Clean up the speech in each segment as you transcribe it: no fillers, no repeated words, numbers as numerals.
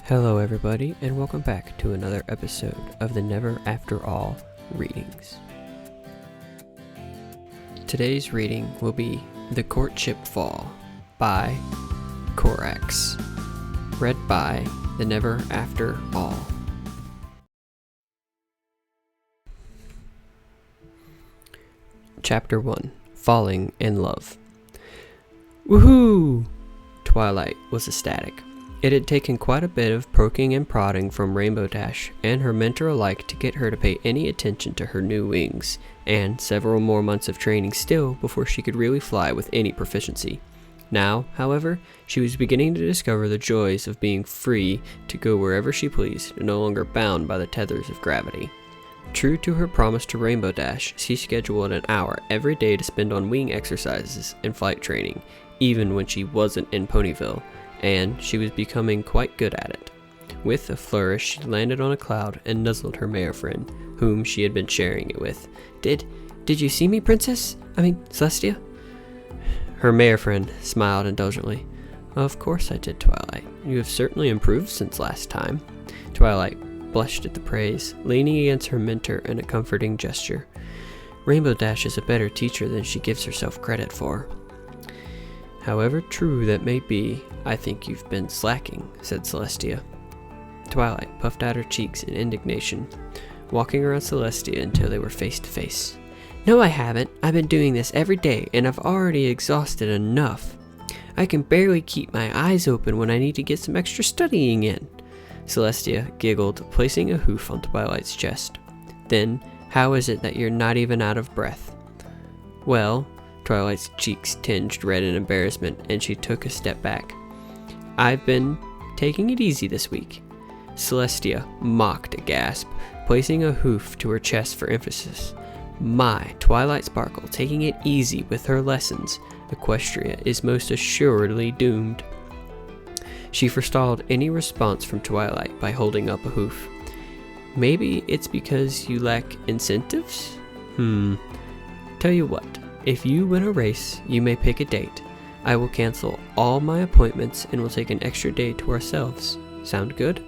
Hello everybody, and welcome back to another episode of the Never After All readings. Today's reading will be The Courtship Fall by Corax, read by the Never After All. Chapter 1, Falling in Love. Woohoo! Twilight was ecstatic. It had taken quite a bit of poking and prodding from Rainbow Dash and her mentor alike to get her to pay any attention to her new wings, and several more months of training still before she could really fly with any proficiency. Now, however, she was beginning to discover the joys of being free to go wherever she pleased, no longer bound by the tethers of gravity. True to her promise to Rainbow Dash, she scheduled an hour every day to spend on wing exercises and flight training, even when she wasn't in Ponyville, and she was becoming quite good at it. With a flourish, she landed on a cloud and nuzzled her marefriend, whom she had been sharing it with. Did you see me, Princess? Celestia? Her marefriend smiled indulgently. Of course I did, Twilight. You have certainly improved since last time. Twilight blushed at the praise, leaning against her mentor in a comforting gesture. Rainbow Dash is a better teacher than she gives herself credit for. However true that may be, I think you've been slacking, said Celestia. Twilight puffed out her cheeks in indignation, walking around Celestia until they were face to face. No, I haven't. I've been doing this every day, and I've already exhausted enough. I can barely keep my eyes open when I need to get some extra studying in. Celestia giggled, placing a hoof on Twilight's chest. Then, how is it that you're not even out of breath? Well, Twilight's cheeks tinged red in embarrassment, and she took a step back. I've been taking it easy this week. Celestia mocked a gasp, placing a hoof to her chest for emphasis. My, Twilight Sparkle taking it easy with her lessons. Equestria is most assuredly doomed. She forestalled any response from Twilight by holding up a hoof. Maybe it's because you lack incentives? Tell you what. If you win a race, you may pick a date. I will cancel all my appointments and we'll take an extra day to ourselves. Sound good?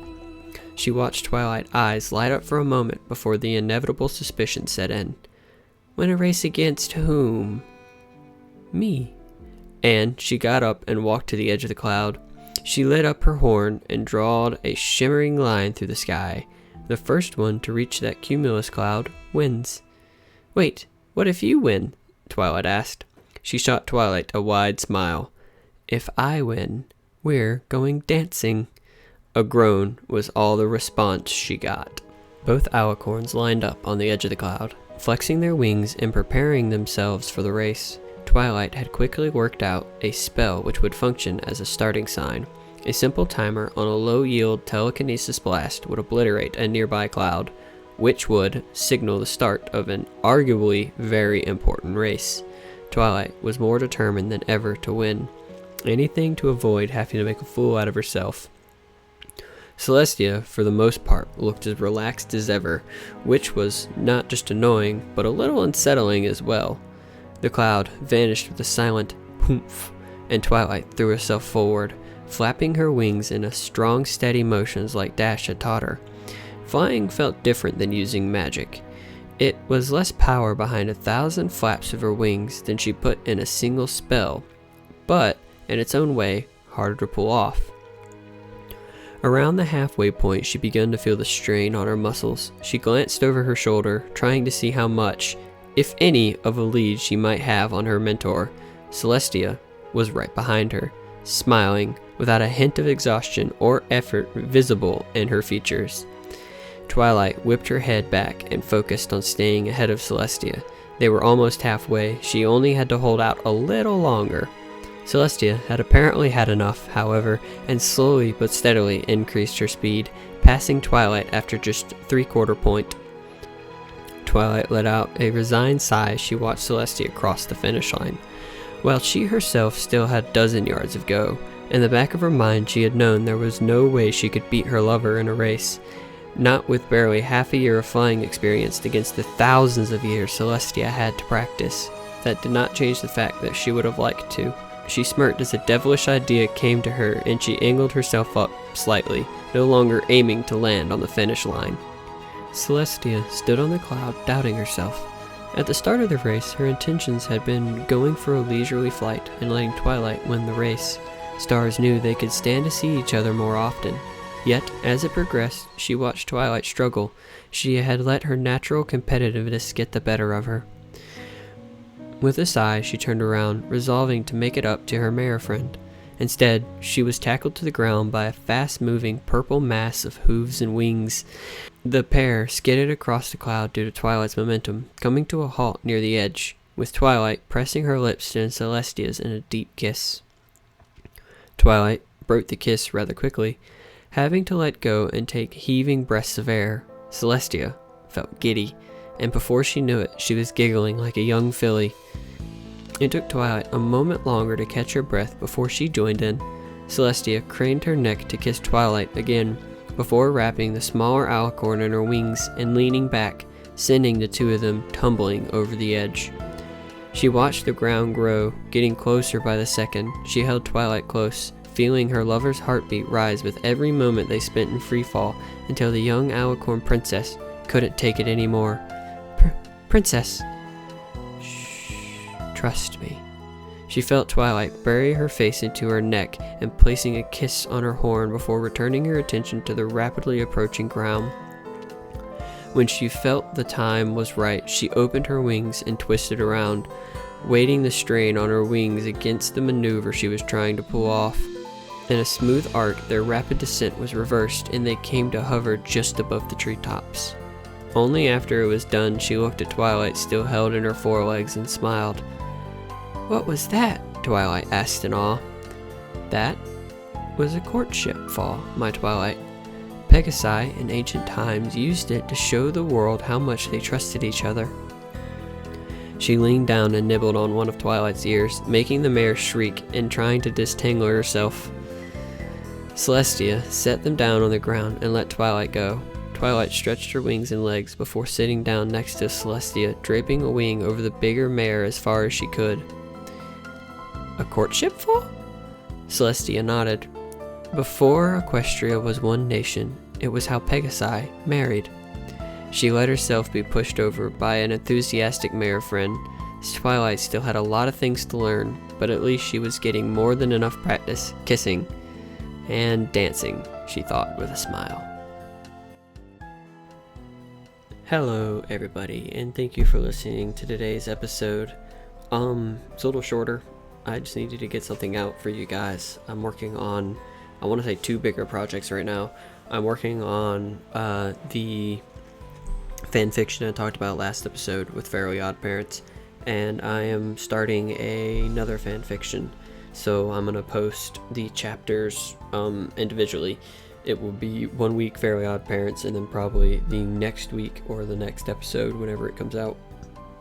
She watched Twilight's eyes light up for a moment before the inevitable suspicion set in. Win a race against whom? Me. And she got up and walked to the edge of the cloud. She lit up her horn and drawed a shimmering line through the sky. The first one to reach that cumulus cloud wins. Wait, what if you win? Twilight asked. She shot Twilight a wide smile. If I win, we're going dancing. A groan was all the response she got. Both alicorns lined up on the edge of the cloud, flexing their wings and preparing themselves for the race. Twilight had quickly worked out a spell which would function as a starting sign. A simple timer on a low-yield telekinesis blast would obliterate a nearby cloud, which would signal the start of an arguably very important race. Twilight was more determined than ever to win. Anything to avoid having to make a fool out of herself. Celestia, for the most part, looked as relaxed as ever, which was not just annoying, but a little unsettling as well. The cloud vanished with a silent poof, and Twilight threw herself forward, flapping her wings in a strong, steady motions like Dash had taught her. Flying felt different than using magic. It was less power behind 1,000 flaps of her wings than she put in a single spell, but, in its own way, harder to pull off. Around the halfway point, she began to feel the strain on her muscles. She glanced over her shoulder, trying to see how much, if any, of a lead she might have on her mentor. Celestia was right behind her, smiling, without a hint of exhaustion or effort visible in her features. Twilight whipped her head back and focused on staying ahead of Celestia. They were almost halfway. She only had to hold out a little longer. Celestia had apparently had enough, however, and slowly but steadily increased her speed, passing Twilight after just 3/4 point. Twilight let out a resigned sigh as she watched Celestia cross the finish line. While she herself still had a dozen yards of go, in the back of her mind she had known there was no way she could beat her lover in a race. Not with barely half a year of flying experience against the thousands of years Celestia had to practice. That did not change the fact that she would have liked to. She smirked as a devilish idea came to her, and she angled herself up slightly, no longer aiming to land on the finish line. Celestia stood on the cloud, doubting herself. At the start of the race, her intentions had been going for a leisurely flight and letting Twilight win the race. Stars knew they could stand to see each other more often. Yet, as it progressed, she watched Twilight struggle. She had let her natural competitiveness get the better of her. With a sigh, she turned around, resolving to make it up to her marefriend. Instead, she was tackled to the ground by a fast-moving purple mass of hooves and wings. The pair skidded across the cloud due to Twilight's momentum, coming to a halt near the edge, with Twilight pressing her lips to Celestia's in a deep kiss. Twilight broke the kiss rather quickly, having to let go and take heaving breaths of air. Celestia felt giddy, and before she knew it, she was giggling like a young filly. It took Twilight a moment longer to catch her breath before she joined in. Celestia craned her neck to kiss Twilight again, before wrapping the smaller alicorn in her wings and leaning back, sending the two of them tumbling over the edge. She watched the ground grow, getting closer by the second. She held Twilight close, feeling her lover's heartbeat rise with every moment they spent in free fall, until the young alicorn princess couldn't take it anymore. Princess! Shh, trust me. She felt Twilight bury her face into her neck and placing a kiss on her horn before returning her attention to the rapidly approaching ground. When she felt the time was right, she opened her wings and twisted around, weighting the strain on her wings against the maneuver she was trying to pull off. In a smooth arc, their rapid descent was reversed, and they came to hover just above the treetops. Only after it was done, she looked at Twilight still held in her forelegs and smiled. "What was that?" Twilight asked in awe. "That was a courtship fall, my Twilight. Pegasi in ancient times used it to show the world how much they trusted each other." She leaned down and nibbled on one of Twilight's ears, making the mare shriek and trying to disentangle herself. Celestia set them down on the ground and let Twilight go. Twilight stretched her wings and legs before sitting down next to Celestia, draping a wing over the bigger mare as far as she could. "A courtship fall?" Celestia nodded. Before Equestria was one nation, it was how Pegasi married. She let herself be pushed over by an enthusiastic marefriend. Twilight still had a lot of things to learn, but at least she was getting more than enough practice kissing and dancing, she thought with a smile. Hello everybody, and thank you for listening to today's episode. It's a little shorter. I just needed to get something out for you guys. I'm working on, I want to say, 2 bigger projects right now. I'm working on the fan fiction I talked about last episode with Fairly Odd Parents, and I am starting another fan fiction. So I'm gonna post the chapters individually. It will be 1 week Fairly Odd Parents, and then probably the next week or the next episode, whenever it comes out,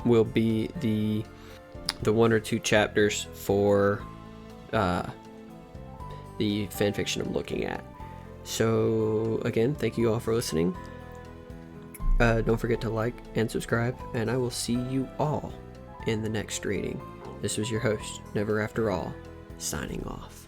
will be the 1 or 2 chapters for the fanfiction I'm looking at. So again, thank you all for listening. Don't forget to like and subscribe, and I will see you all in the next reading. This was your host, Never After All, signing off.